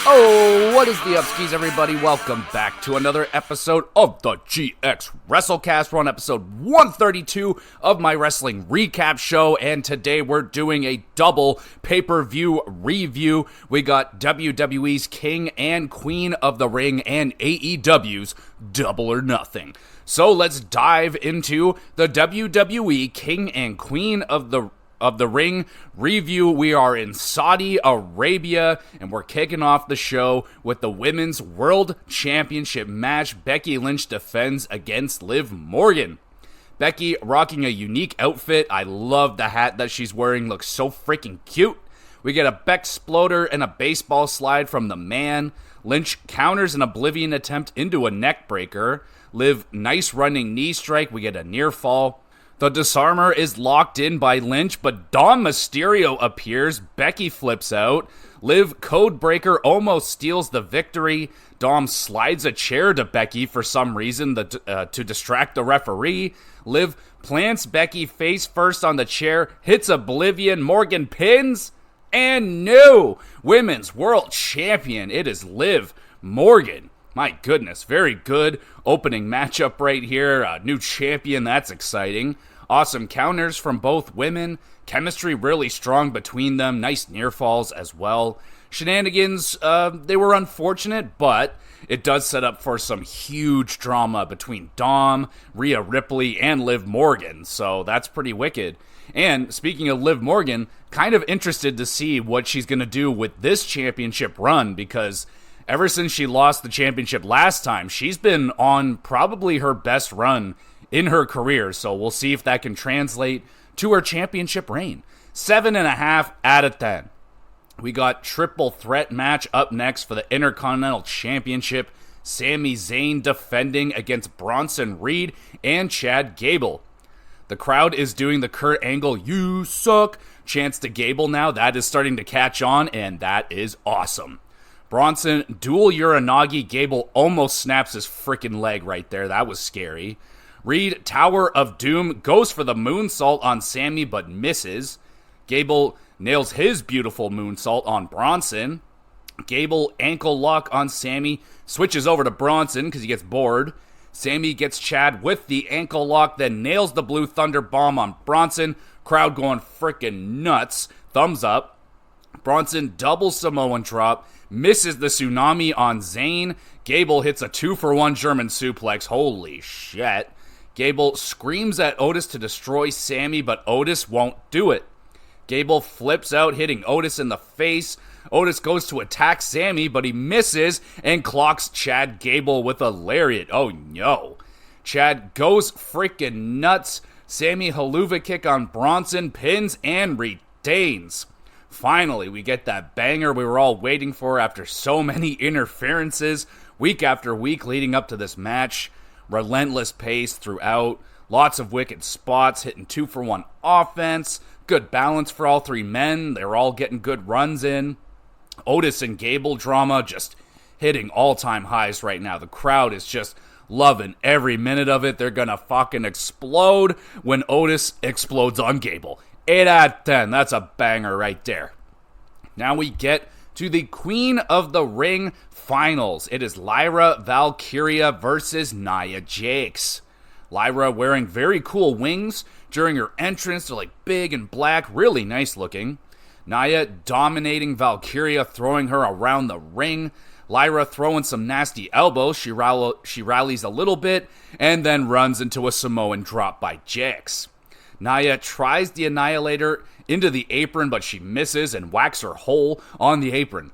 Oh, what is the upskis, everybody? Welcome back to another episode of the GXWrestleCast. We're on episode 132 of my wrestling recap show, and today we're doing a double pay-per-view review. We got WWE's King and Queen of the Ring and AEW's Double or Nothing. So let's dive into the WWE King and Queen of the Ring review. We are in Saudi Arabia, and we're kicking off the show with the Women's World Championship match. Becky Lynch defends against Liv Morgan. Becky rocking a unique outfit. I love the hat that she's wearing. Looks so freaking cute. We get a Beck Exploder and a baseball slide from the man. Lynch counters an Oblivion attempt into a neck breaker. Liv, nice running knee strike. We get a near fall. The disarmer is locked in by Lynch, but Dom Mysterio appears. Becky flips out. Liv Codebreaker almost steals the victory. Dom slides a chair to Becky for some reason to distract the referee. Liv plants Becky face first on the chair, hits Oblivion. Morgan pins, and new Women's World Champion. It is Liv Morgan. My goodness, very good opening matchup right here. New champion, that's exciting. Awesome counters from both women. Chemistry really strong between them. Nice near falls as well. Shenanigans, they were unfortunate, but it does set up for some huge drama between Dom, Rhea Ripley, and Liv Morgan. So that's pretty wicked. And speaking of Liv Morgan, kind of interested to see what she's going to do with this championship run, because ever since she lost the championship last time, she's been on probably her best run in her career. So we'll see if that can translate to her championship reign. 7.5 out of 10. We got triple threat match up next for the Intercontinental Championship. Sami Zayn defending against Bronson Reed and Chad Gable. The crowd is doing the Kurt Angle "You suck" chants to Gable now. That is starting to catch on, and that is awesome. Bronson dual Uranagi. Gable almost snaps his freaking leg right there. That was scary. Reed, Tower of Doom, goes for the moonsault on Sami but misses. Gable nails his beautiful moonsault on Bronson. Gable ankle lock on Sami, switches over to Bronson because he gets bored. Sami gets Chad with the ankle lock, then nails the Blue Thunder Bomb on Bronson. Crowd going freaking nuts. Thumbs up. Bronson double Samoan drop, misses the tsunami on Zayn. Gable hits a 2-for-1 German suplex. Holy shit. Gable screams at Otis to destroy Sami, but Otis won't do it. Gable flips out, hitting Otis in the face. Otis goes to attack Sami, but he misses and clocks Chad Gable with a lariat. Oh no. Chad goes freaking nuts. Sami haluva kick on Bronson, pins and retains. Finally, we get that banger we were all waiting for after so many interferences week after week leading up to this match. Relentless pace throughout. Lots of wicked spots, hitting 2-for-1 offense. Good balance for all three men. They're all getting good runs in. Otis and Gable drama just hitting all-time highs right now. The crowd is just loving every minute of it. They're gonna fucking explode when Otis explodes on Gable. 8 out of 10. That's a banger right there. Now we get to the Queen of the Ring finals. It is Lyra Valkyria versus Nia Jax. Lyra wearing very cool wings during her entrance. They're like big and black, really nice looking. Nia dominating Valkyria, throwing her around the ring. Lyra throwing some nasty elbows. She rallies a little bit and then runs into a Samoan drop by Jax. Nia tries the Annihilator into the apron, but she misses and whacks her hole on the apron.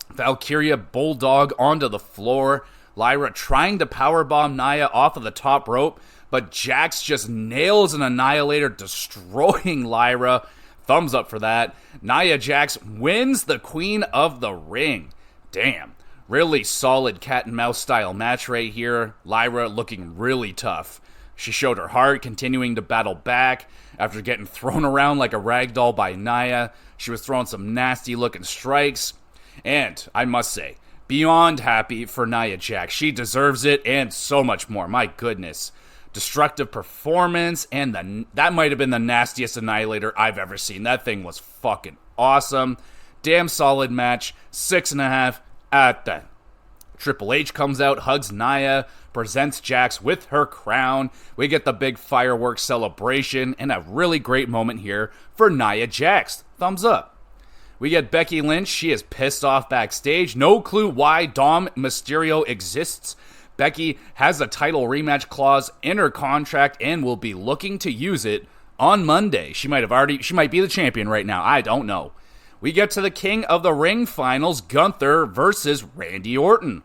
Valkyria bulldog onto the floor. Lyra trying to powerbomb Nia off of the top rope, but Jax just nails an Annihilator, destroying Lyra. Thumbs up for that. Nia Jax wins the Queen of the Ring. Damn. Really solid cat and mouse style match right here. Lyra looking really tough. She showed her heart, continuing to battle back. After getting thrown around like a ragdoll by Nia, she was throwing some nasty looking strikes. And I must say, beyond happy for Nia Jax. She deserves it and so much more. My goodness. Destructive performance, and that might have been the nastiest Annihilator I've ever seen. That thing was fucking awesome. Damn solid match. 6.5 at that. Triple H comes out, hugs Nia, presents Jax with her crown. We get the big fireworks celebration and a really great moment here for Nia Jax. Thumbs up. We get Becky Lynch. She is pissed off backstage. No clue why Dom Mysterio exists. Becky has a title rematch clause in her contract and will be looking to use it on Monday. She might be the champion right now. I don't know. We get to the King of the Ring finals, Gunther versus Randy Orton.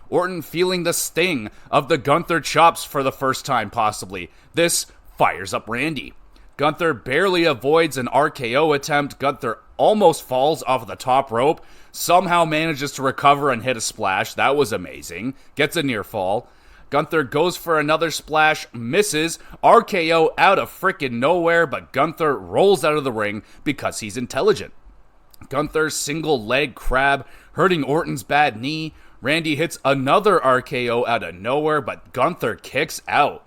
Orton feeling the sting of the Gunther chops for the first time possibly. This fires up Randy. Gunther barely avoids an RKO attempt. Gunther almost falls off the top rope. Somehow manages to recover and hit a splash. That was amazing. Gets a near fall. Gunther goes for another splash, misses. RKO out of frickin' nowhere, but Gunther rolls out of the ring because he's intelligent. Gunther's single leg crab hurting Orton's bad knee. Randy hits another RKO out of nowhere, but Gunther kicks out.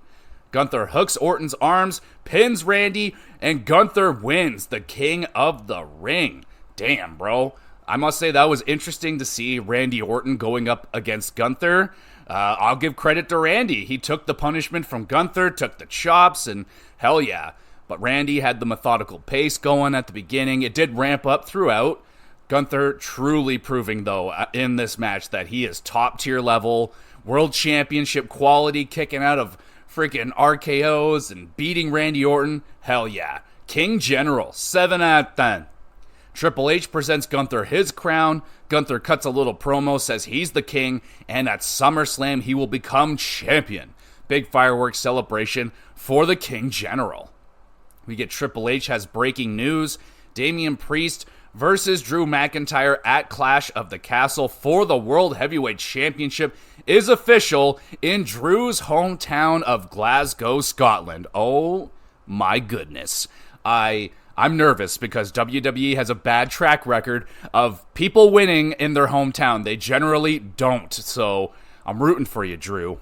Gunther hooks Orton's arms, pins Randy, and Gunther wins the King of the Ring. Damn, bro. I must say that was interesting to see Randy Orton going up against Gunther. I'll give credit to Randy. He took the punishment from Gunther, took the chops, and hell yeah. But Randy had the methodical pace going at the beginning. It did ramp up throughout. Gunther truly proving, though, in this match that he is top-tier level, world championship quality, kicking out of freaking RKOs and beating Randy Orton. Hell yeah. King General, 7 out of 10. Triple H presents Gunther his crown. Gunther cuts a little promo, says he's the king, and at SummerSlam he will become champion. Big fireworks celebration for the King General. We get Triple H has breaking news. Damian Priest versus Drew McIntyre at Clash of the Castle for the World Heavyweight Championship is official in Drew's hometown of Glasgow, Scotland. Oh my goodness. I'm nervous because WWE has a bad track record of people winning in their hometown. They generally don't, so I'm rooting for you, Drew.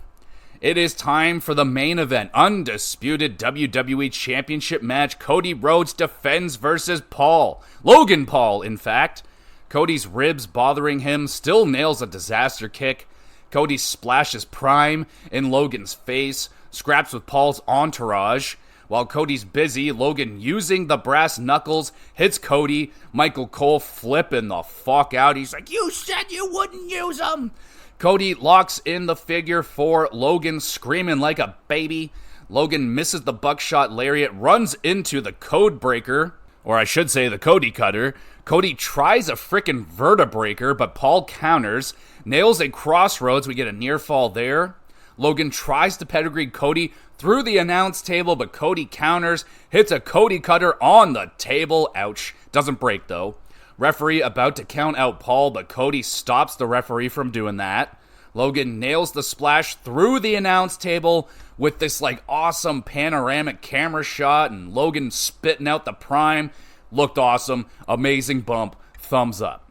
It is time for the main event. Undisputed WWE Championship match. Cody Rhodes defends versus Paul. Logan Paul, in fact. Cody's ribs bothering him. Still nails a disaster kick. Cody splashes Prime in Logan's face. Scraps with Paul's entourage. While Cody's busy, Logan using the brass knuckles hits Cody. Michael Cole flipping the fuck out. He's like, "You said you wouldn't use them." Cody locks in the figure for Logan, screaming like a baby. Logan misses the buckshot lariat, runs into the code breaker, or I should say the Cody cutter. Cody tries a frickin' vertebreaker, but Paul counters, nails a crossroads. We get a near fall there. Logan tries to pedigree Cody through the announce table, but Cody counters, hits a Cody cutter on the table. Ouch. Doesn't break, though. Referee about to count out Paul, but Cody stops the referee from doing that. Logan nails the splash through the announce table with this awesome panoramic camera shot, and Logan spitting out the Prime. Looked awesome. Amazing bump. Thumbs up.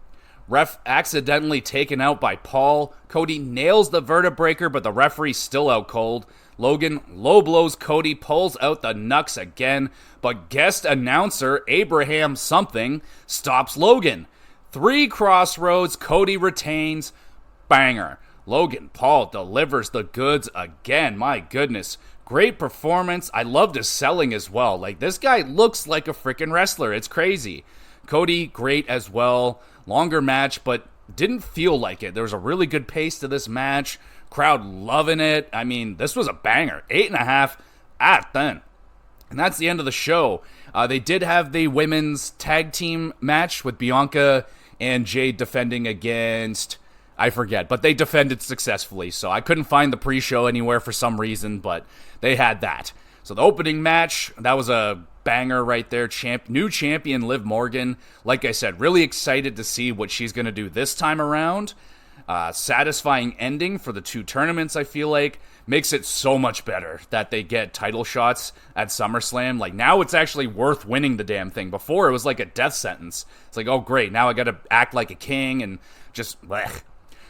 Ref accidentally taken out by Paul. Cody nails the vertebreaker, but the referee's still out cold. Logan low blows Cody, pulls out the knucks again, but guest announcer Abraham something stops Logan. 3 crossroads, Cody retains. Banger. Logan Paul delivers the goods again. My goodness. Great performance. I loved his selling as well. This guy looks like a freaking wrestler. It's crazy. Cody, great as well. Longer match, but didn't feel like it. There was a really good pace to this match. Crowd loving it. I mean, this was a banger. 8.5 out of 10. And that's the end of the show. They did have the women's tag team match with Bianca and Jade defending against, I forget, but they defended successfully. So I couldn't find the pre-show anywhere for some reason, but they had that. So the opening match, that was a banger right there. New champion Liv Morgan. Like I said, really excited to see what she's going to do this time around. Satisfying ending for the 2 tournaments, I feel like. Makes it so much better that they get title shots at SummerSlam. Now it's actually worth winning the damn thing. Before, it was like a death sentence. It's oh great, now I gotta act like a king and just blech.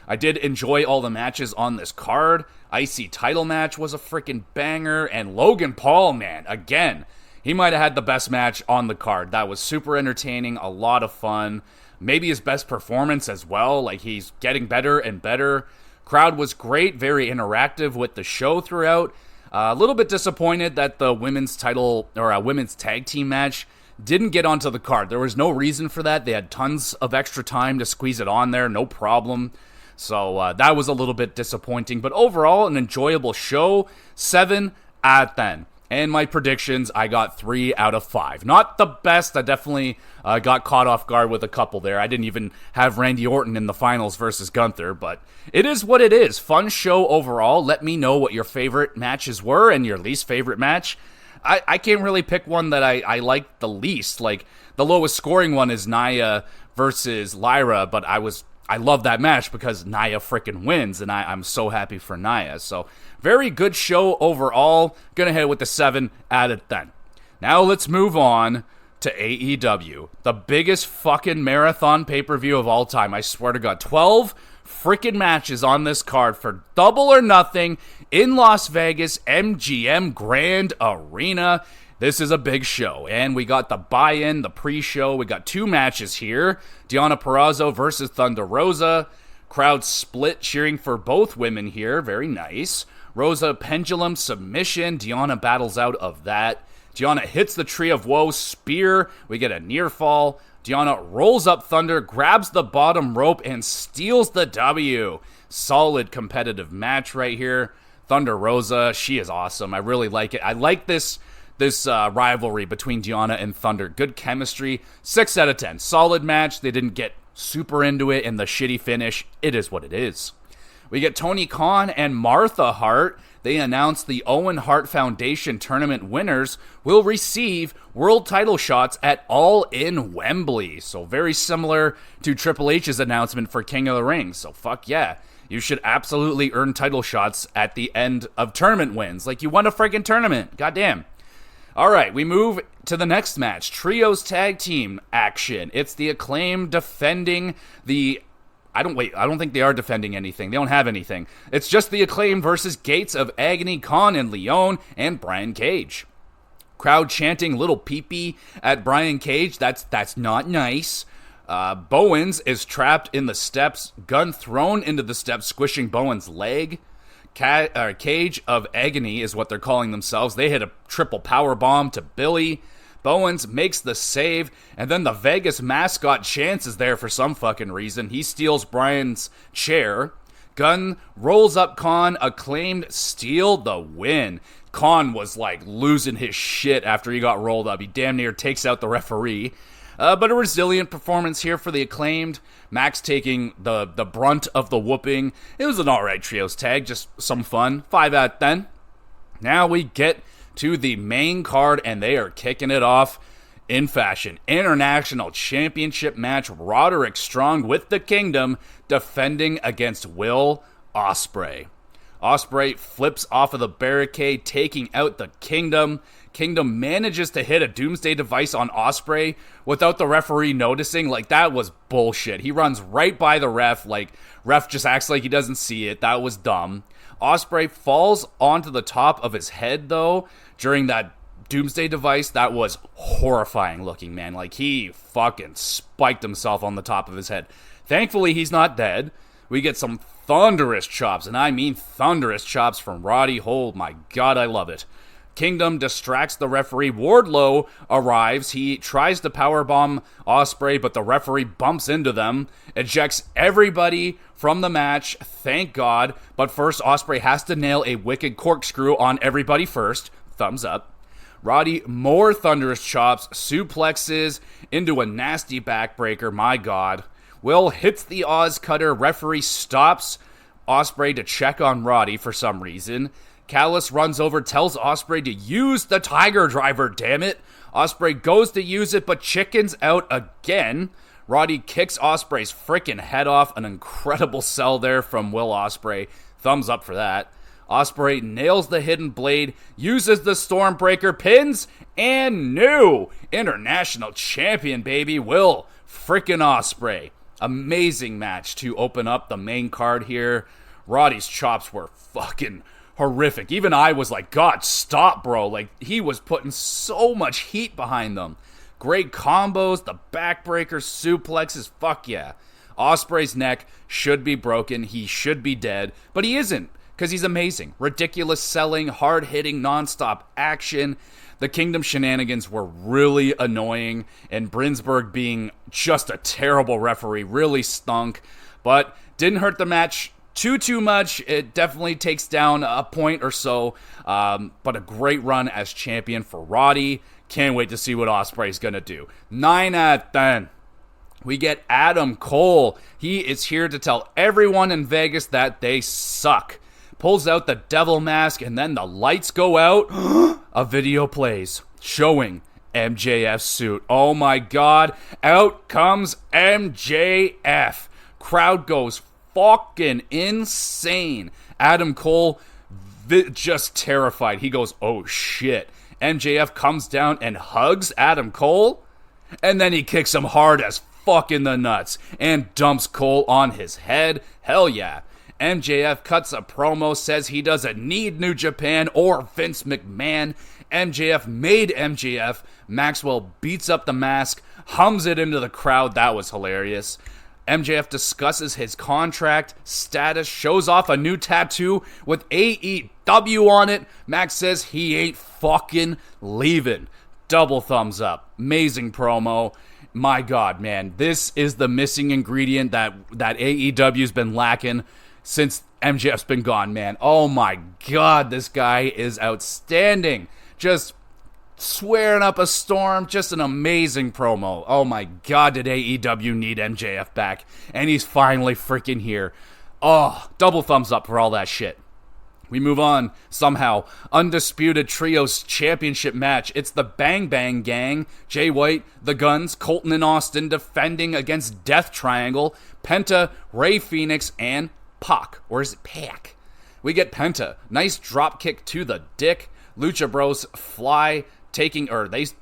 I did enjoy all the matches on this card. IC title match was a freaking banger. And Logan Paul, man, again, he might have had the best match on the card. That was super entertaining, a lot of fun. maybe his best performance as well. Like, he's getting better and better. Crowd was great, very interactive with the show throughout. A little bit disappointed that the women's title, or a women's tag team match, didn't get onto the card. There was no reason for that. They had tons of extra time to squeeze it on there, no problem. So that was a little bit disappointing. But overall, an enjoyable show. 7 out of 10. And my predictions, I got 3 out of 5. Not the best. I definitely got caught off guard with a couple there. I didn't even have Randy Orton in the finals versus Gunther, but it is what it is. Fun show overall. Let me know what your favorite matches were and your least favorite match. I can't really pick one that I liked the least. Like, the lowest scoring one is Nia versus Lyra, but I love that match because Nia freaking wins, and I'm so happy for Nia. So, very good show overall. Gonna hit it with the 7 out of 10. Now let's move on to AEW. The biggest fucking marathon pay-per-view of all time. I swear to God. 12 freaking matches on this card for Double or Nothing in Las Vegas, MGM Grand Arena. This is a big show, and we got the buy-in, the pre-show. We got 2 matches here. Deonna Purrazzo versus Thunder Rosa. Crowd split cheering for both women here. Very nice. Rosa pendulum submission. Deonna battles out of that. Deonna hits the Tree of Woe spear. We get a near fall. Deonna rolls up Thunder, grabs the bottom rope, and steals the W. Solid competitive match right here. Thunder Rosa, she is awesome. I really like it. I like this rivalry between Deonna and Thunder. Good chemistry. 6 out of 10. Solid match. They didn't get super into it, and the shitty finish, it is what it is. We get Tony Khan and Martha Hart. They announced the Owen Hart Foundation tournament winners will receive world title shots at All In Wembley. So very similar to Triple H's announcement for King of the Ring. So fuck yeah. You should absolutely earn title shots at the end of tournament wins. Like, you won a freaking tournament. Goddamn. All right, we move to the next match. Trios tag team action. It's the Acclaim defending the... I don't think they are defending anything. They don't have anything. It's just the Acclaim versus Gates of Agony, Khan and Leon, and Brian Cage. Crowd chanting little pee-pee at Brian Cage. That's not nice. Bowens is trapped in the steps. Gun thrown into the steps, squishing Bowens' leg. Cage of Agony is what they're calling themselves. They hit a triple power bomb to Billy. Bowens makes the save, and then the Vegas mascot Chance is there for some fucking reason. He steals Brian's chair. Gunn rolls up Khan. Acclaimed steal the win. Khan was like losing his shit after he got rolled up. He damn near takes out the referee. But a resilient performance here for the Acclaimed. Max taking the brunt of the whooping. It was an alright trios tag, just some fun. 5 out of 10. Now we get to the main card, and they are kicking it off in fashion. International Championship match. Roderick Strong with the Kingdom defending against Will Ospreay. Ospreay flips off of the barricade, taking out the Kingdom. Kingdom manages to hit a Doomsday device on Ospreay without the referee noticing. Like, that was bullshit. He runs right by the ref. Like, ref just acts like he doesn't see it. That was dumb. Ospreay falls onto the top of his head, though, during that Doomsday device. That was horrifying looking, man. Like, he fucking spiked himself on the top of his head. Thankfully, he's not dead. We get some thunderous chops, and I mean thunderous chops from Roddy. Oh my god, I love it. Kingdom distracts the referee. Wardlow arrives. He tries to powerbomb Ospreay, but the referee bumps into them, ejects everybody from the match. Thank God. But first, Ospreay has to nail a wicked corkscrew on everybody first. Thumbs up. Roddy, more thunderous chops, suplexes into a nasty backbreaker. My God. Will hits the Oz Cutter. Referee stops Ospreay to check on Roddy for some reason. Callis runs over, tells Ospreay to use the Tiger Driver, damn it. Ospreay goes to use it, but chickens out again. Roddy kicks Ospreay's frickin' head off. An incredible sell there from Will Ospreay. Thumbs up for that. Ospreay nails the hidden blade, uses the Stormbreaker, pins, and new international champion, baby, Will frickin' Ospreay. Amazing match to open up the main card here. Roddy's chops were fucking horrific. Even I was like, God, stop, bro. Like, he was putting so much heat behind them. Great combos, the backbreakers, suplexes, fuck yeah. Ospreay's neck should be broken, he should be dead, but he isn't, because he's amazing. Ridiculous selling, hard-hitting, non-stop action. The Kingdom shenanigans were really annoying, and Brinsberg being just a terrible referee really stunk, but didn't hurt the match too much. It definitely takes down a point or so, but a great run as champion for Roddy. Can't wait to see what Ospreay's gonna do. 9 out of 10. We get Adam Cole. He is here to tell everyone in Vegas that they suck. Pulls out the devil mask, and then the lights go out. A video plays showing MJF's suit. Oh my god. Out comes MJF. Crowd goes fucking insane. Adam Cole just terrified. He goes, oh shit. MJF comes down and hugs Adam Cole, and then he kicks him hard as fuck in the nuts and dumps Cole on his head. Hell yeah. MJF cuts a promo, says he doesn't need New Japan or Vince McMahon. MJF made MJF. Maxwell beats up the mask, hums it into the crowd. That was hilarious. MJF discusses his contract status, shows off a new tattoo with AEW on it. Max says he ain't fucking leaving. Double thumbs up. Amazing promo. My God, man. This is the missing ingredient that AEW's been lacking since MJF's been gone, man. Oh my God, this guy is outstanding. Just swearing up a storm, just an amazing promo. Oh my God, did AEW need MJF back, and he's finally freaking here. Oh, double thumbs up for all that shit. We move on, somehow, Undisputed Trios Championship match. It's the Bang Bang Gang, Jay White, The Guns, Colton and Austin defending against Death Triangle, Penta, Rey Fenix, and Pac, or is it Pac? We get Penta, nice drop kick to the dick. Lucha Bros fly, Lucha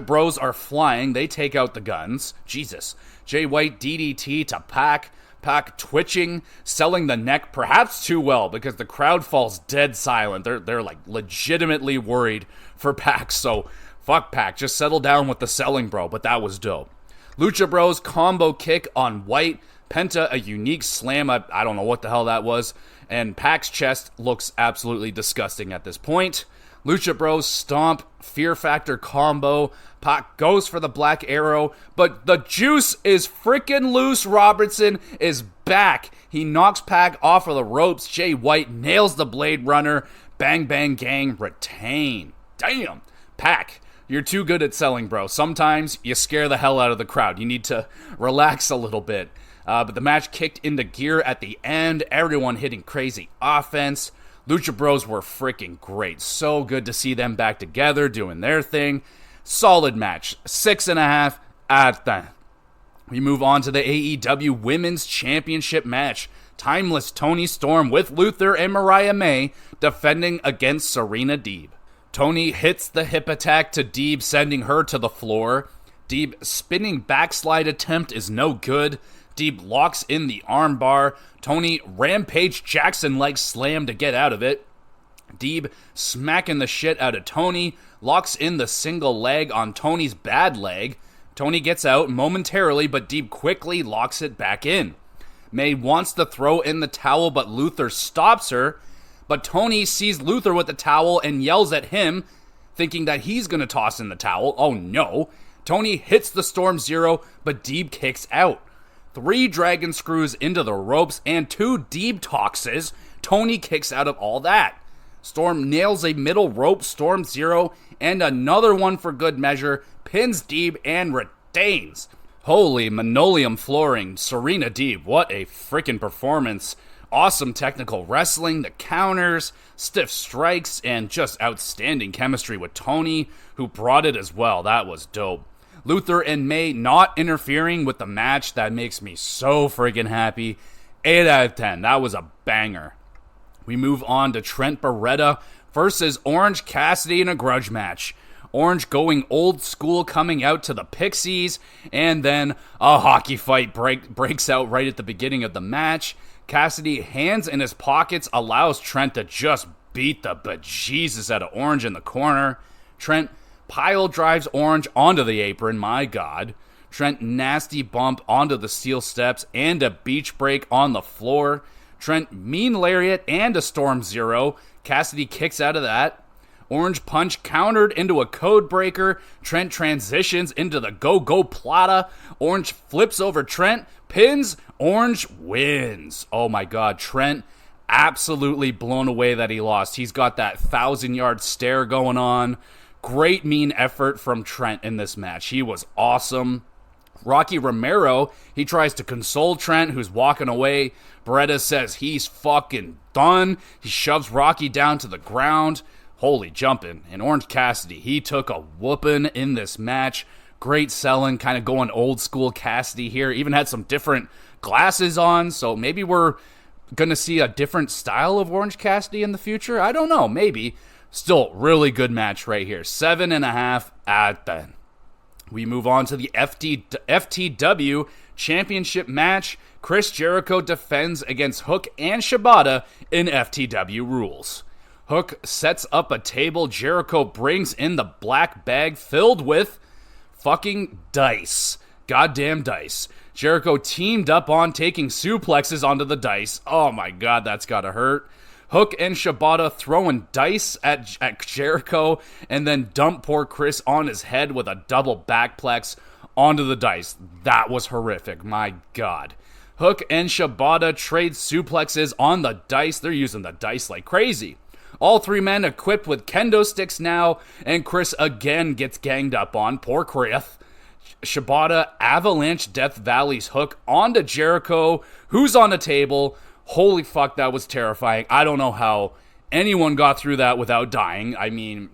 Bros are flying. They take out the Guns. Jesus. Jay White DDT to Pac. Pac twitching, selling the neck perhaps too well because the crowd falls dead silent. They're like legitimately worried for Pac. So fuck Pac. Just settle down with the selling, bro. But that was dope. Lucha Bros combo kick on White. Penta a unique slam. I don't know what the hell that was. And Pac's chest looks absolutely disgusting at this point. Lucha Bros stomp, Fear Factor combo. Pac goes for the Black Arrow, but the juice is freaking loose. Robertson is back. He knocks Pac off of the ropes. Jay White nails the Blade Runner. Bang Bang Gang retain. Damn. Pac, you're too good at selling, bro. Sometimes you scare the hell out of the crowd. You need to relax a little bit. But the match kicked into gear at the end. Everyone hitting crazy offense. Lucha Bros were freaking great. So good to see them back together doing their thing. Solid match. 6.5 out of 10. We move on to the AEW Women's Championship match. Timeless Toni Storm with Luther and Mariah May defending against Serena Deeb. Toni hits the hip attack to Deeb, sending her to the floor. Deeb spinning backslide attempt is no good. Deeb locks in the armbar. Toni Rampage Jackson leg slam to get out of it. Deeb smacking the shit out of Toni. Locks in the single leg on Toni's bad leg. Toni gets out momentarily, but Deeb quickly locks it back in. May wants to throw in the towel, but Luther stops her. But Toni sees Luther with the towel and yells at him, thinking that he's going to toss in the towel. Oh no. Toni hits the Storm Zero, but Deeb kicks out. 3 dragon screws into the ropes and 2 Deeb toxes. Toni kicks out of all that. Storm nails a middle rope Storm Zero and another one for good measure, pins Deeb and retains. Holy linoleum flooring, Serena Deeb, what a freaking performance. Awesome technical wrestling, the counters, stiff strikes, and just outstanding chemistry with Toni, who brought it as well. That was dope. Luther and May not interfering with the match. That makes me so friggin' happy. 8 out of 10. That was a banger. We move on to Trent Beretta versus Orange Cassidy in a grudge match. Orange going old school, coming out to the Pixies, and then a hockey fight breaks out right at the beginning of the match. Cassidy, hands in his pockets, allows Trent to just beat the bejesus out of Orange in the corner. Trent pile drives Orange onto the apron, my God. Trent nasty bump onto the steel steps and a beach break on the floor. Trent mean lariat and a Storm Zero. Cassidy kicks out of that. Orange punch countered into a code breaker. Trent transitions into the go-go plata. Orange flips over Trent, pins, Orange wins. Oh my God, Trent absolutely blown away that he lost. He's got that 1,000-yard stare going on. Great mean effort from Trent in this match. He was awesome. Rocky Romero, he tries to console Trent, who's walking away. Beretta says he's fucking done. He shoves Rocky down to the ground. Holy jumping. And Orange Cassidy, he took a whooping in this match. Great selling, kind of going old school Cassidy here. Even had some different glasses on, so maybe we're going to see a different style of Orange Cassidy in the future. I don't know, maybe. Still, really good match right here. 7.5 out of 10. We move on to the FTW Championship match. Chris Jericho defends against Hook and Shibata in FTW rules. Hook sets up a table. Jericho brings in the black bag filled with fucking dice. Goddamn dice. Jericho teamed up on taking suplexes onto the dice. Oh my God, that's gotta hurt. Hook and Shibata throwing dice at Jericho and then dump poor Chris on his head with a double backplex onto the dice. That was horrific. My God. Hook and Shibata trade suplexes on the dice. They're using the dice like crazy. All three men equipped with kendo sticks now, and Chris again gets ganged up on. Poor Chris. Shibata avalanche Death Valley's Hook onto Jericho, who's on the table. Holy fuck, that was terrifying. I don't know how anyone got through that without dying. I mean,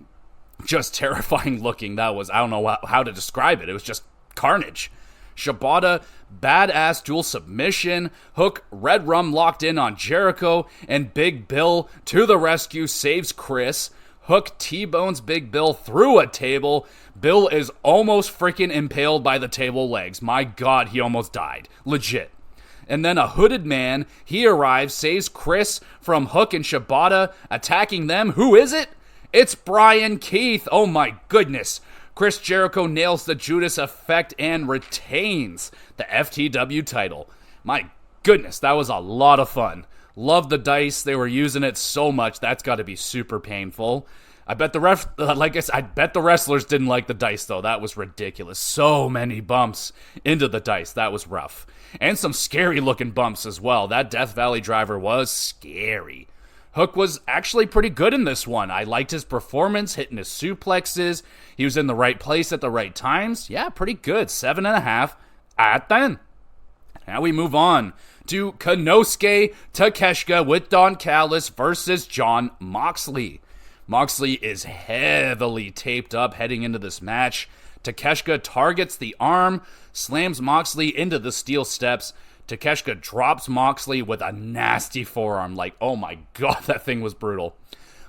just terrifying looking. That was, I don't know how to describe it. It was just carnage. Shibata, badass dual submission. Hook, red rum locked in on Jericho, and Big Bill to the rescue saves Chris. Hook T-bones Big Bill through a table. Bill is almost freaking impaled by the table legs. My God, he almost died. Legit. And then a hooded man, he arrives, saves Chris from Hook and Shibata, attacking them. Who is it? It's Brian Keith. Oh my goodness. Chris Jericho nails the Judas effect and retains the FTW title. My goodness, that was a lot of fun. Love the dice. They were using it so much. That's got to be super painful. I bet I bet the wrestlers didn't like the dice, though. That was ridiculous. So many bumps into the dice. That was rough. And some scary-looking bumps as well. That Death Valley driver was scary. Hook was actually pretty good in this one. I liked his performance, hitting his suplexes. He was in the right place at the right times. Yeah, pretty good. 7.5 out of 10. Now we move on to Konosuke Takeshita with Don Callis versus Jon Moxley. Moxley is heavily taped up heading into this match. Takeshita targets the arm, slams Moxley into the steel steps. Takeshita drops Moxley with a nasty forearm. Like, oh my God, that thing was brutal.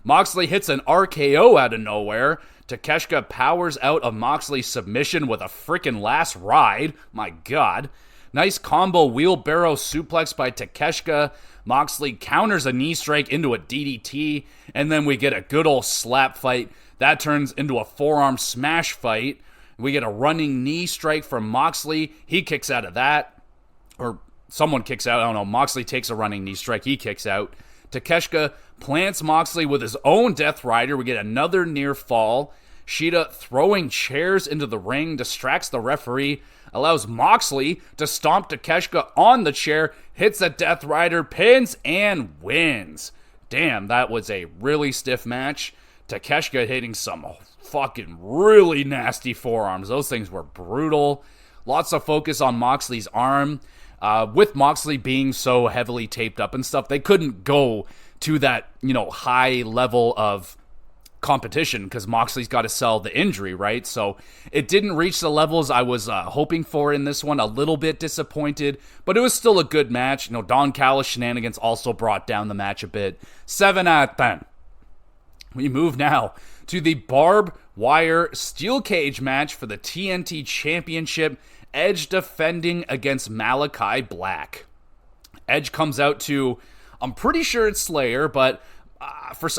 Moxley hits an RKO out of nowhere. Takeshita powers out of Moxley's submission with a freaking last ride. My God. Nice combo wheelbarrow suplex by Takeshita. Moxley counters a knee strike into a DDT. And then we get a good old slap fight. That turns into a forearm smash fight. We get a running knee strike from Moxley. He kicks out of that. Or someone kicks out. I don't know. Moxley takes a running knee strike. He kicks out. Takeshita plants Moxley with his own Death Rider. We get another near fall. Shida throwing chairs into the ring, distracts the referee, allows Moxley to stomp Takeshita on the chair, hits a Death Rider, pins, and wins. Damn, that was a really stiff match. Takeshita hitting some fucking really nasty forearms. Those things were brutal. Lots of focus on Moxley's arm. With Moxley being so heavily taped up and stuff, they couldn't go to that, high level of competition because Moxley's got to sell the injury, right? So it didn't reach the levels I was hoping for in this one. A little bit disappointed, but it was still a good match. Don Callis shenanigans also brought down the match a bit. 7 out of 10. We move now to the barbed wire steel cage match for the TNT Championship. Edge defending against Malachi Black. Edge comes out to, I'm pretty sure it's Slayer, but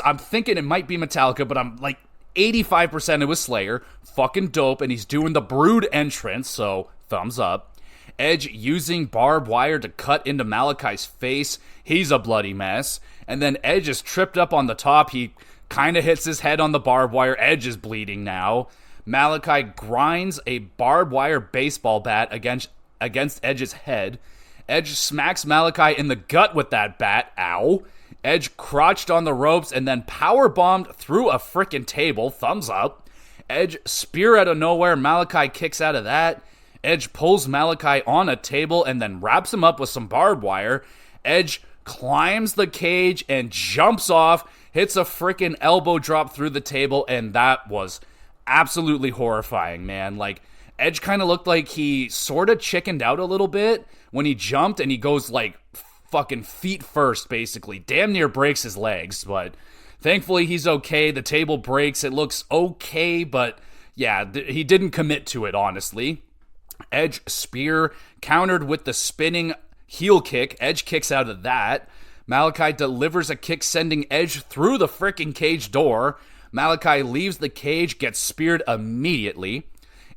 I'm thinking it might be Metallica, but I'm like 85% it was Slayer. Fucking dope. And he's doing the Brood entrance, so thumbs up. Edge using barbed wire to cut into Malakai's face. He's a bloody mess. And then Edge is tripped up on the top. He kind of hits his head on the barbed wire. Edge is bleeding now. Malakai grinds a barbed wire baseball bat against Edge's head. Edge smacks Malakai in the gut with that bat. Ow. Edge crouched on the ropes and then powerbombed through a frickin' table. Thumbs up. Edge spear out of nowhere. Malakai kicks out of that. Edge pulls Malakai on a table and then wraps him up with some barbed wire. Edge climbs the cage and jumps off, hits a frickin' elbow drop through the table, and that was absolutely horrifying, man. Like, Edge kind of looked like he sort of chickened out a little bit when he jumped, and he goes, like, fucking feet first, basically. Damn near breaks his legs, but thankfully he's okay. The table breaks. It looks okay, but yeah, he didn't commit to it, honestly. Edge spear countered with the spinning heel kick. Edge kicks out of that. Malakai delivers a kick, sending Edge through the frickin' cage door. Malakai leaves the cage, gets speared immediately.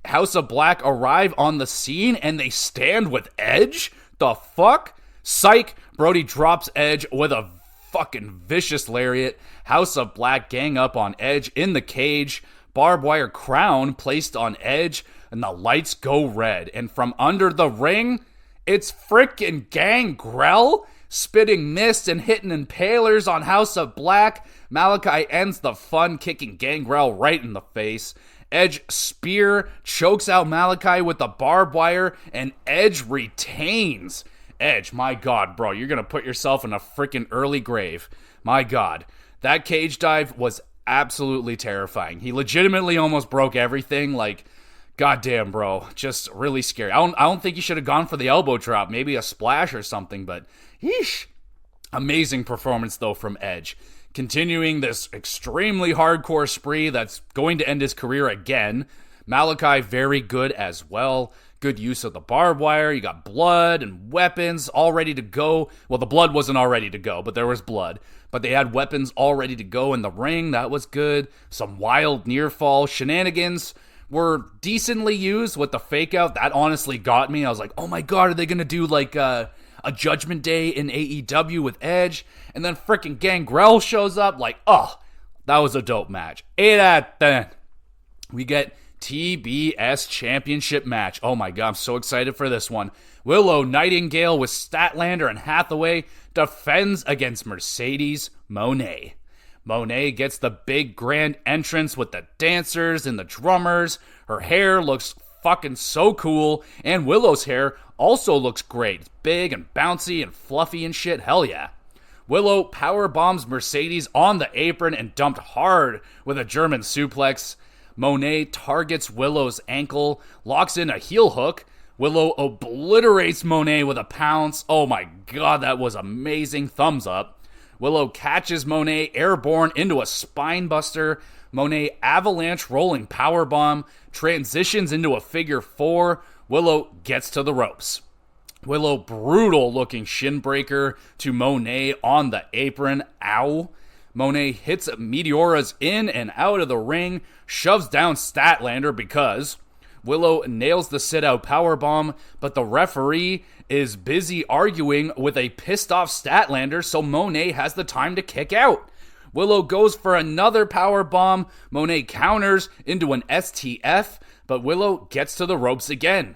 House of Black arrive on the scene, and they stand with Edge? The fuck? Psych! Brody drops Edge with a fucking vicious lariat. House of Black gang up on Edge in the cage. Barbed wire crown placed on Edge, and the lights go red. And from under the ring, it's frickin' Gangrel, spitting mist and hitting impalers on House of Black. Malakai ends the fun, kicking Gangrel right in the face. Edge spear chokes out Malakai with the barbed wire, and Edge retains. Edge, my God, bro, you're gonna put yourself in a frickin' early grave. My God, that cage dive was absolutely terrifying. He legitimately almost broke everything. Like, goddamn, bro, just really scary. I don't think he should have gone for the elbow drop, maybe a splash or something, but yeesh. Amazing performance, though, from Edge. Continuing this extremely hardcore spree that's going to end his career again. Malakai, very good as well. Good use of the barbed wire. You got blood and weapons all ready to go. Well, the blood wasn't all ready to go, but there was blood. But they had weapons all ready to go in the ring. That was good. Some wild near fall shenanigans were decently used with the fake out. That honestly got me. I was like, oh my God, are they going to do like a Judgment Day in AEW with Edge? And then freaking Gangrel shows up. Like, oh, that was a dope match. 8 out of 10. We get TBS Championship match. Oh my God, I'm so excited for this one. Willow Nightingale with Statlander and Hathaway defends against Mercedes Moné. Moné gets the big grand entrance with the dancers and the drummers. Her hair looks fucking so cool, and Willow's hair also looks great. It's big and bouncy and fluffy and shit. Hell yeah. Willow power bombs Mercedes on the apron and dumped hard with a German suplex. Moné targets Willow's ankle, locks in a heel hook. Willow obliterates Moné with a pounce. Oh my God, that was amazing. Thumbs up. Willow catches Moné airborne into a spine buster. Moné avalanche rolling powerbomb, transitions into a figure four. Willow gets to the ropes. Willow brutal looking shin breaker to Moné on the apron. Ow. Moné hits Meteoras in and out of the ring, shoves down Statlander because Willow nails the sit-out powerbomb, but the referee is busy arguing with a pissed-off Statlander, so Moné has the time to kick out. Willow goes for another powerbomb. Moné counters into an STF, but Willow gets to the ropes again.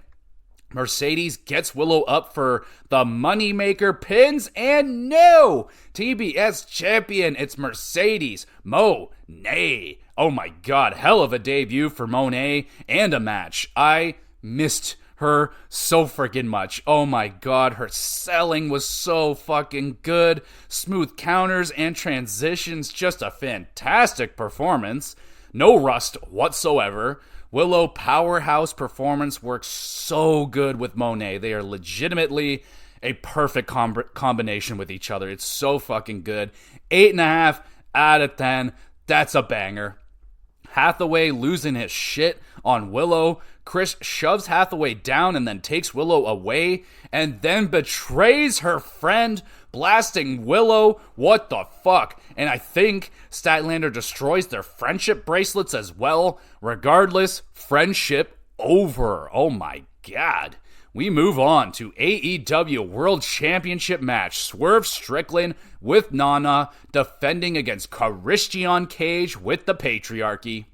Mercedes gets Willow up for the Moneymaker pins, and no! TBS champion, it's Mercedes Moné. Oh my God, hell of a debut for Moné and a match. I missed her so freaking much. Oh my God, her selling was so fucking good. Smooth counters and transitions, just a fantastic performance. No rust whatsoever. Willow powerhouse performance works so good with Moné. They are legitimately a perfect combination with each other. It's so fucking good. 8.5 out of 10. That's a banger. Hathaway losing his shit on Willow. Chris shoves Hathaway down and then takes Willow away and then betrays her friend, blasting Willow. What the fuck? And I think Statlander destroys their friendship bracelets as well. Regardless, friendship over. Oh my god. We move on to AEW World Championship match. Swerve Strickland with Nana defending against Christian Cage with the Patriarchy.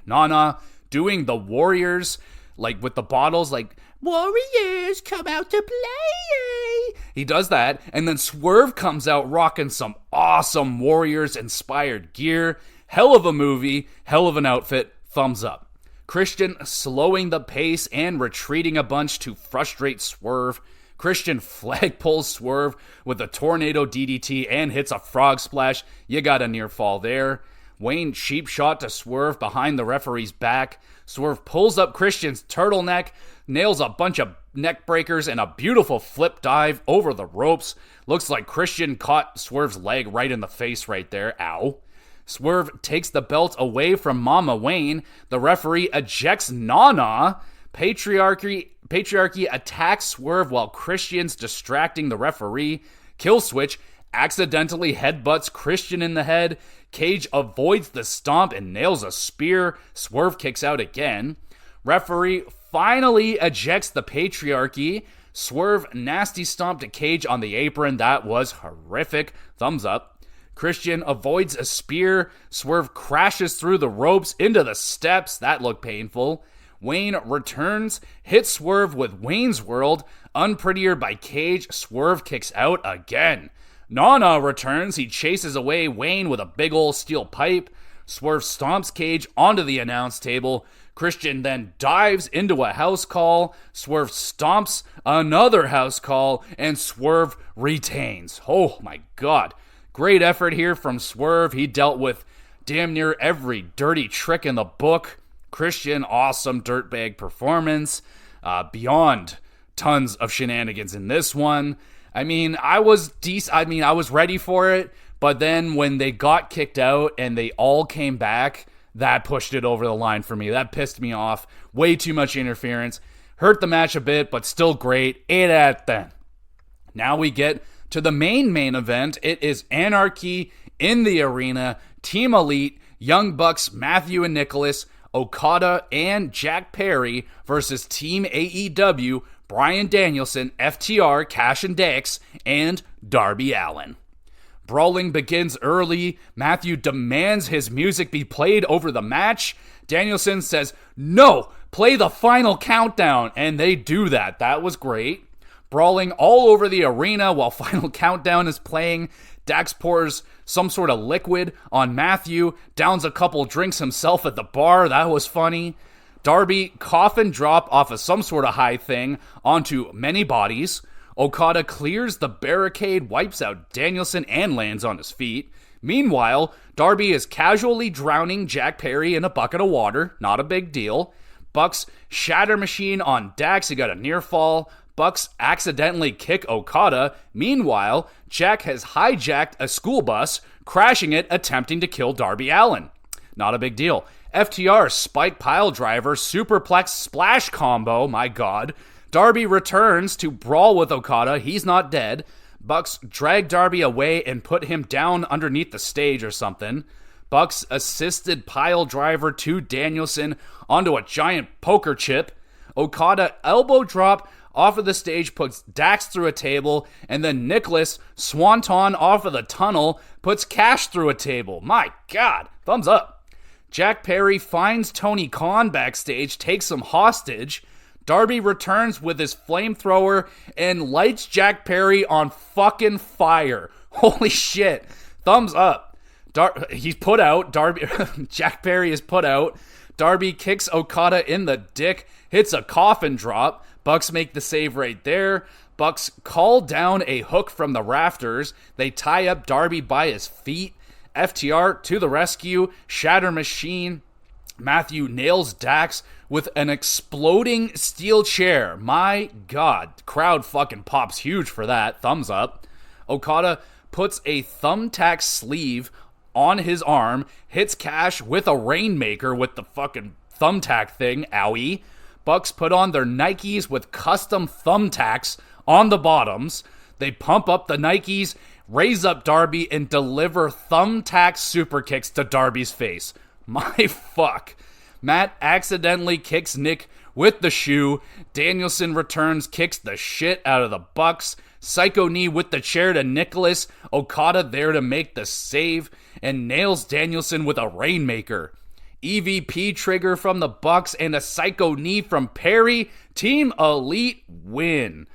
Nana doing the Warriors, like with the bottles, like, Warriors, come out to play. He does that, and then Swerve comes out rocking some awesome Warriors-inspired gear. Hell of a movie, hell of an outfit, thumbs up. Christian slowing the pace and retreating a bunch to frustrate Swerve. Christian flag pulls Swerve with a tornado DDT and hits a frog splash. You got a near fall there. Wayne cheap shot to Swerve behind the referee's back. Swerve pulls up Christian's turtleneck, nails a bunch of neck breakers and a beautiful flip dive over the ropes. Looks like Christian caught Swerve's leg right in the face right there. Ow. Swerve takes the belt away from Mama Wayne. The referee ejects Nana. Patriarchy attacks Swerve while Christian's distracting the referee. Killswitch accidentally headbutts Christian in the head. Cage avoids the stomp and nails a spear. Swerve kicks out again. Referee finally ejects the Patriarchy. Swerve nasty stomp to Cage on the apron. That was horrific. Thumbs up. Christian avoids a spear. Swerve crashes through the ropes into the steps. That looked painful. Wayne returns, hits Swerve with Wayne's World. Unprettier by Cage. Swerve kicks out again. Nana returns. He chases away Wayne with a big ol' steel pipe. Swerve stomps Cage onto the announce table. Christian then dives into a house call. Swerve stomps another house call, and Swerve retains. Oh my god. Great effort here from Swerve. He dealt with damn near every dirty trick in the book. Christian, awesome dirtbag performance. Beyond tons of shenanigans in this one. I mean, I was ready for it, but then when they got kicked out and they all came back, that pushed it over the line for me. That pissed me off. Way too much interference. Hurt the match a bit, but still great. 8 out of 10. Now we get to the main event. It is Anarchy in the Arena. Team Elite, Young Bucks, Matthew and Nicholas, Okada and Jack Perry versus Team AEW, Bryan Danielson, FTR, Cash and Dax, and Darby Allin. Brawling begins early. Matthew demands his music be played over the match. Danielson says, "No, play the final countdown," and they do that. That was great. Brawling all over the arena while Final Countdown is playing. Dax pours some sort of liquid on Matthew, downs a couple drinks himself at the bar. That was funny. Darby coffin drop off of some sort of high thing onto many bodies. Okada clears the barricade, wipes out Danielson, and lands on his feet. Meanwhile, Darby is casually drowning Jack Perry in a bucket of water. Not a big deal. Bucks shatter machine on Dax. He got a near fall. Bucks accidentally kick Okada. Meanwhile, Jack has hijacked a school bus, crashing it, attempting to kill Darby Allin. Not a big deal. FTR spike pile driver, superplex splash combo, my god. Darby returns to brawl with Okada. He's not dead. Bucks drag Darby away and put him down underneath the stage or something. Bucks assisted pile driver to Danielson onto a giant poker chip. Okada elbow drop off of the stage, puts Dax through a table, and then Nicholas swanton off of the tunnel, puts Cash through a table. My god, thumbs up. Jack Perry finds Tony Khan backstage, takes him hostage. Darby returns with his flamethrower and lights Jack Perry on fucking fire. Holy shit. Thumbs up. He's put out. Jack Perry is put out. Darby kicks Okada in the dick, hits a coffin drop. Bucks make the save right there. Bucks call down a hook from the rafters. They tie up Darby by his feet. FTR to the rescue. Shatter machine. Matthew nails Dax with an exploding steel chair. My god. Crowd fucking pops huge for that. Thumbs up. Okada puts a thumbtack sleeve on his arm, hits Cash with a Rainmaker with the fucking thumbtack thing, owie. Bucks put on their Nikes with custom thumbtacks on the bottoms. They pump up the Nikes, raise up Darby, and deliver thumbtack super kicks to Darby's face. My fuck. Matt accidentally kicks Nick with the shoe. Danielson returns, kicks the shit out of the Bucks. Psycho knee with the chair to Nicholas. Okada there to make the save and nails Danielson with a Rainmaker. EVP trigger from the Bucks and a psycho knee from Perry. Team Elite win.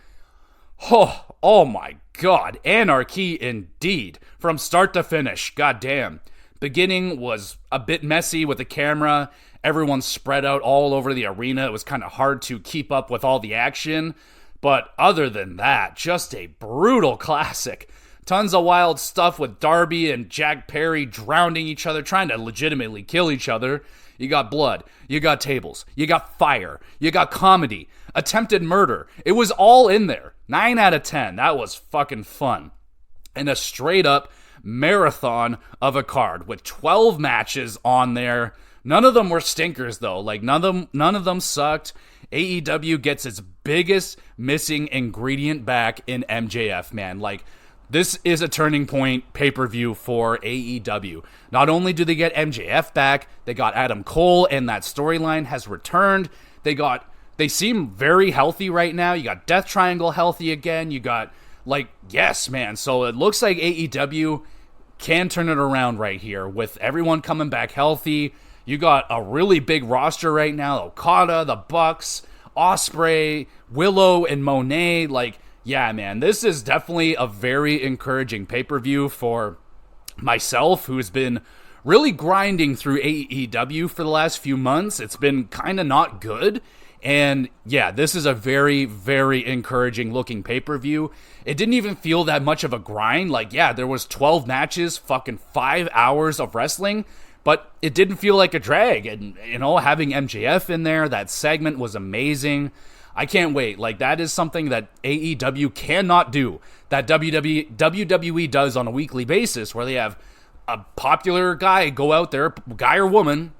Oh my god. Anarchy indeed. From start to finish. Goddamn. Beginning was a bit messy with the camera. Everyone spread out all over the arena. It was kind of hard to keep up with all the action. But other than that, just a brutal classic. Tons of wild stuff with Darby and Jack Perry drowning each other, trying to legitimately kill each other. You got blood, you got tables, you got fire, you got comedy, attempted murder. It was all in there. 9 out of 10. That was fucking fun. And a straight up marathon of a card with 12 matches on there. None of them were stinkers though. Like none of them sucked. AEW gets its biggest missing ingredient back in MJF, man. Like, this is a turning point pay-per-view for AEW. Not only do they get MJF back, they got Adam Cole, and that storyline has returned. They seem very healthy right now. You got Death Triangle healthy again. You got, yes, man. So it looks like AEW can turn it around right here with everyone coming back healthy. You got a really big roster right now. Okada, the Bucks, Ospreay, Willow, and Monet. Yeah, man, this is definitely a very encouraging pay-per-view for myself, who's been really grinding through AEW for the last few months. It's been kind of not good. And yeah, this is a very, very encouraging looking pay-per-view. It didn't even feel that much of a grind. There was 12 matches, fucking 5 hours of wrestling, but it didn't feel like a drag. And, having MJF in there, that segment was amazing. I can't wait. That is something that AEW cannot do, that WWE does on a weekly basis, where they have a popular guy go out there, guy or woman,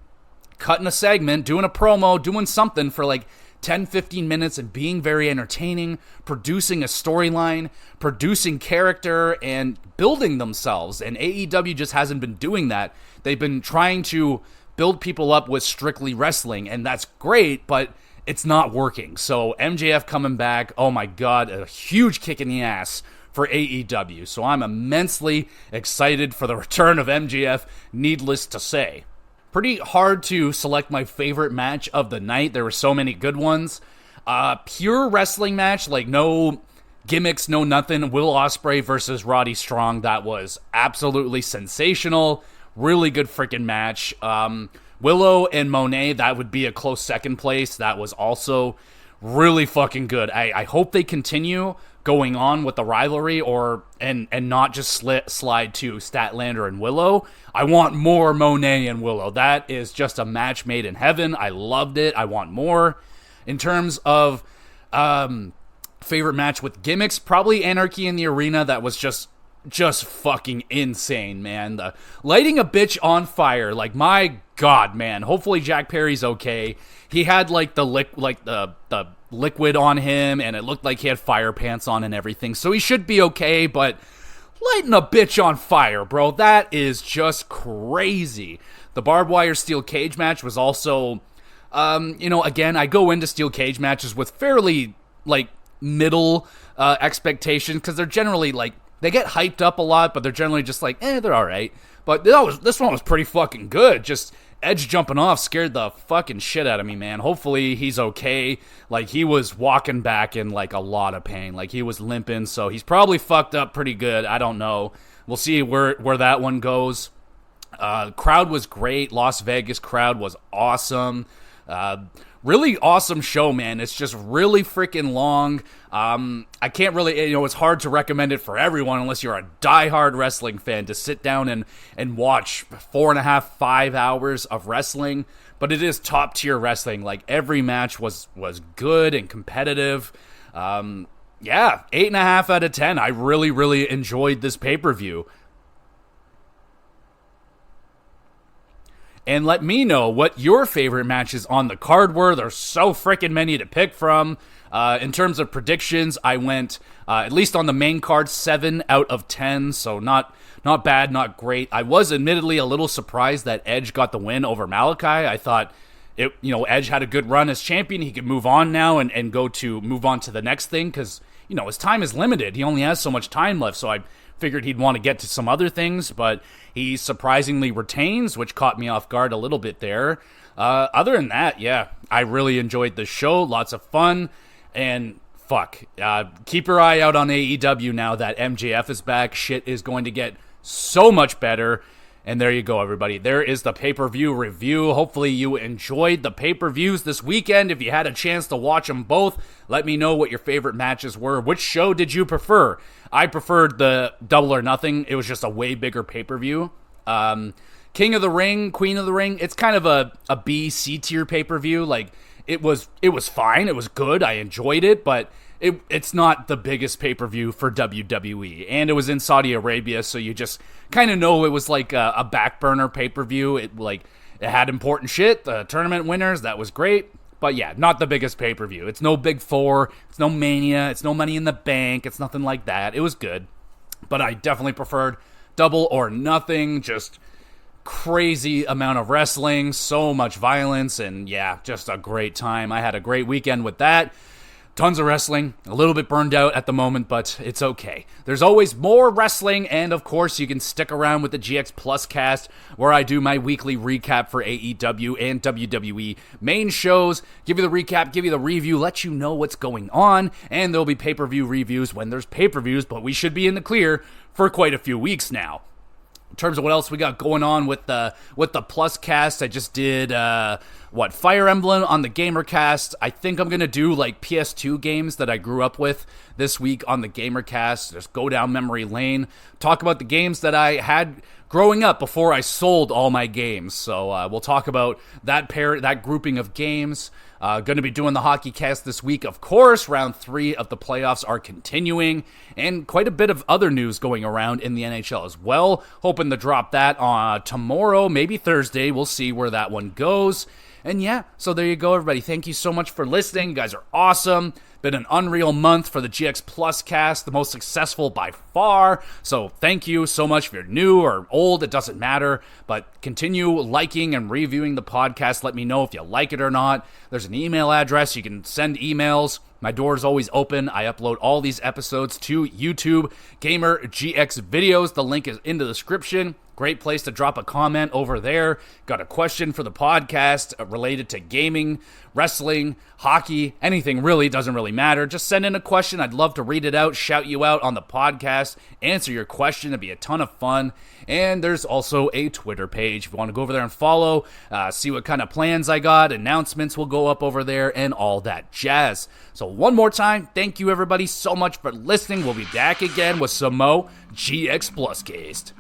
cutting a segment, doing a promo, doing something for 10, 15 minutes and being very entertaining, producing a storyline, producing character, and building themselves. And AEW just hasn't been doing that. They've been trying to build people up with strictly wrestling, and that's great, but it's not working. So MJF coming back, oh my god, a huge kick in the ass for AEW. So I'm immensely excited for the return of MJF, needless to say. Pretty hard to select my favorite match of the night. There were so many good ones. Pure wrestling match, no gimmicks, no nothing. Will Ospreay versus Roddy Strong. That was absolutely sensational. Really good freaking match. Willow and Monet, that would be a close second place. That was also really fucking good. I hope they continue going on with the rivalry and not just slide to Statlander and Willow. I want more Monet and Willow. That is just a match made in heaven. I loved it. I want more. In terms of favorite match with gimmicks, probably Anarchy in the Arena. That was just fucking insane, man. The lighting a bitch on fire, my god, man. Hopefully Jack Perry's okay. He had the liquid on him, and it looked like he had fire pants on and everything, so he should be okay. But lighting a bitch on fire, bro, that is just crazy. The barbed wire steel cage match was also, again, I go into steel cage matches with fairly middle expectations, because they're generally they get hyped up a lot, but they're generally just they're alright. But this one was pretty fucking good. Just Edge jumping off scared the fucking shit out of me, man. Hopefully he's okay. He was walking back in a lot of pain. He was limping, so he's probably fucked up pretty good. I don't know. We'll see where that one goes. Crowd was great. Las Vegas crowd was awesome. Really awesome show, man. It's just really freaking long. I can't really, it's hard to recommend it for everyone unless you're a diehard wrestling fan to sit down and watch 4.5, 5 hours of wrestling. But it is top tier wrestling. Every match was good and competitive. 8.5 out of 10. I really, really enjoyed this pay-per-view. and let me know what your favorite matches on the card were. There's so freaking many to pick from. In terms of predictions, I went, at least on the main card, 7 out of 10, so not bad, not great. I was admittedly a little surprised that Edge got the win over Malachi. I thought, Edge had a good run as champion. He could move on now and move on to the next thing, because, his time is limited. He only has so much time left, so I figured he'd want to get to some other things, but he surprisingly retains, which caught me off guard a little bit there. Other than that, yeah, I really enjoyed the show. Lots of fun. And keep your eye out on AEW now that MJF is back. Shit is going to get so much better. And there you go, everybody. There is the pay-per-view review. Hopefully you enjoyed the pay-per-views this weekend. If you had a chance to watch them both, let me know what your favorite matches were. Which show did you prefer? I preferred the Double or Nothing. It was just a way bigger pay-per-view. King of the Ring, Queen of the Ring, it's kind of a B, C tier pay-per-view. Like, it was fine. It was good. I enjoyed it, but it's not the biggest pay-per-view for WWE. And it was in Saudi Arabia, so you just kind of know it was like a back burner pay-per-view. It had important shit, the tournament winners, that was great. But yeah, not the biggest pay-per-view. It's no Big Four, it's no Mania, it's no Money in the Bank, it's nothing like that. It was good. But I definitely preferred Double or Nothing, just crazy amount of wrestling, so much violence, and yeah, just a great time. I had a great weekend with that. Tons of wrestling, a little bit burned out at the moment, but it's okay. There's always more wrestling, and of course you can stick around with the GX Plus cast, where I do my weekly recap for AEW and WWE main shows, give you the recap, give you the review, let you know what's going on, and there'll be pay-per-view reviews when there's pay-per-views, but we should be in the clear for quite a few weeks now. In terms of what else we got going on with the Plus cast, I just did Fire Emblem on the GamerCast. I think I'm gonna do like PS2 games that I grew up with this week on the GamerCast. Just go down memory lane, talk about the games that I had growing up before I sold all my games. So we'll talk about that grouping of games. Going to be doing the Hockey Cast this week, of course. Round 3 of the playoffs are continuing, and quite a bit of other news going around in the NHL as well. Hoping to drop that on tomorrow, maybe Thursday. We'll see where that one goes. And yeah, so there you go, everybody. Thank you so much for listening. You guys are awesome. Been an unreal month for the GX Plus cast, the most successful by far. So thank you so much. If you're new or old, it doesn't matter. But continue liking and reviewing the podcast. Let me know if you like it or not. There's an email address. You can send emails. My door is always open. I upload all these episodes to YouTube, Gamer GX Videos. The link is in the description. Great place to drop a comment over there. Got a question for the podcast related to gaming, wrestling, hockey, anything really, doesn't really matter. Just send in a question. I'd love to read it out, shout you out on the podcast, answer your question. It'd be a ton of fun. And there's also a Twitter page. If you want to go over there and follow, see what kind of plans I got, announcements will go up over there, and all that jazz. So one more time, thank you everybody so much for listening. We'll be back again with some more GX Plus Cast.